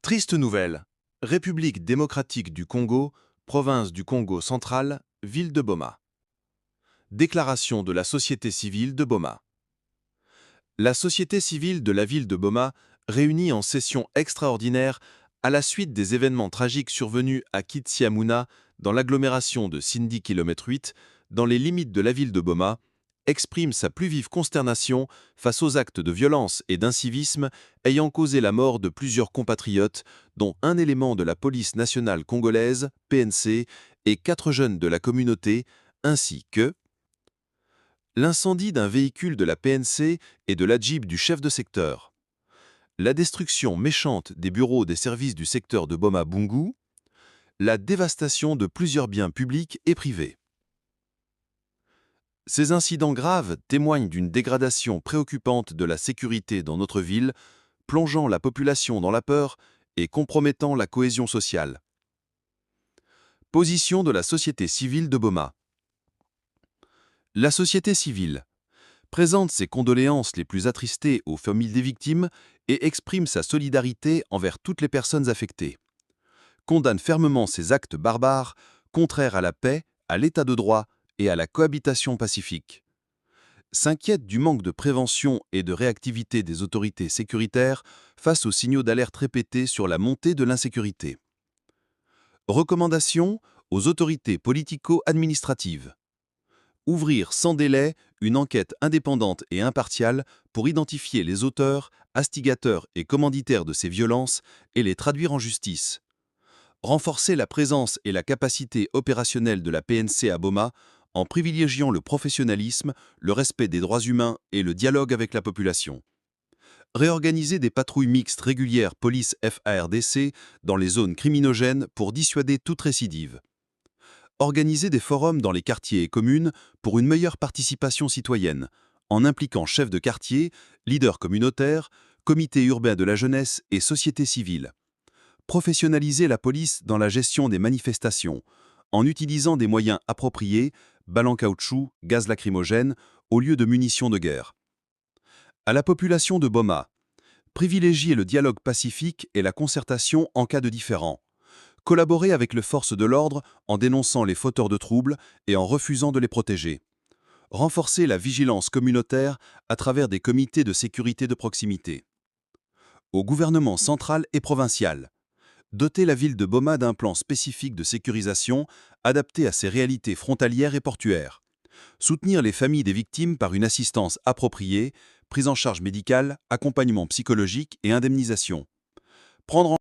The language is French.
Triste nouvelle. République démocratique du Congo, province du Congo central, ville de Boma. Déclaration de la société civile de Boma. La société civile de la ville de Boma réunie en session extraordinaire à la suite des événements tragiques survenus à Kitsiamuna dans l'agglomération de Sindi km 8, dans les limites de la ville de Boma, exprime sa plus vive consternation face aux actes de violence et d'incivisme ayant causé la mort de plusieurs compatriotes, dont un élément de la police nationale congolaise, PNC, et 4 jeunes de la communauté, ainsi que l'incendie d'un véhicule de la PNC et de la Jeep du chef de secteur, la destruction méchante des bureaux des services du secteur de Boma-Bungu, la dévastation de plusieurs biens publics et privés. Ces incidents graves témoignent d'une dégradation préoccupante de la sécurité dans notre ville, plongeant la population dans la peur et compromettant la cohésion sociale. Position de la société civile de Boma. La société civile présente ses condoléances les plus attristées aux familles des victimes et exprime sa solidarité envers toutes les personnes affectées. Condamne fermement ces actes barbares, contraires à la paix, à l'état de droit et à la cohabitation pacifique. S'inquiète du manque de prévention et de réactivité des autorités sécuritaires face aux signaux d'alerte répétés sur la montée de l'insécurité. Recommandations aux autorités politico-administratives. Ouvrir sans délai une enquête indépendante et impartiale pour identifier les auteurs, instigateurs et commanditaires de ces violences et les traduire en justice. Renforcer la présence et la capacité opérationnelle de la PNC à Boma en privilégiant le professionnalisme, le respect des droits humains et le dialogue avec la population. Réorganiser des patrouilles mixtes régulières police-FARDC dans les zones criminogènes pour dissuader toute récidive. Organiser des forums dans les quartiers et communes pour une meilleure participation citoyenne, en impliquant chefs de quartier, leaders communautaires, comités urbains de la jeunesse et société civile. Professionnaliser la police dans la gestion des manifestations, en utilisant des moyens appropriés, balles en caoutchouc, gaz lacrymogène, au lieu de munitions de guerre. À la population de Boma, privilégier le dialogue pacifique et la concertation en cas de différend. Collaborer avec les forces de l'ordre en dénonçant les fauteurs de troubles et en refusant de les protéger. Renforcer la vigilance communautaire à travers des comités de sécurité de proximité. Au gouvernement central et provincial, doter la ville de Boma d'un plan spécifique de sécurisation adapté à ses réalités frontalières et portuaires. Soutenir les familles des victimes par une assistance appropriée, prise en charge médicale, accompagnement psychologique et indemnisation. Prendre en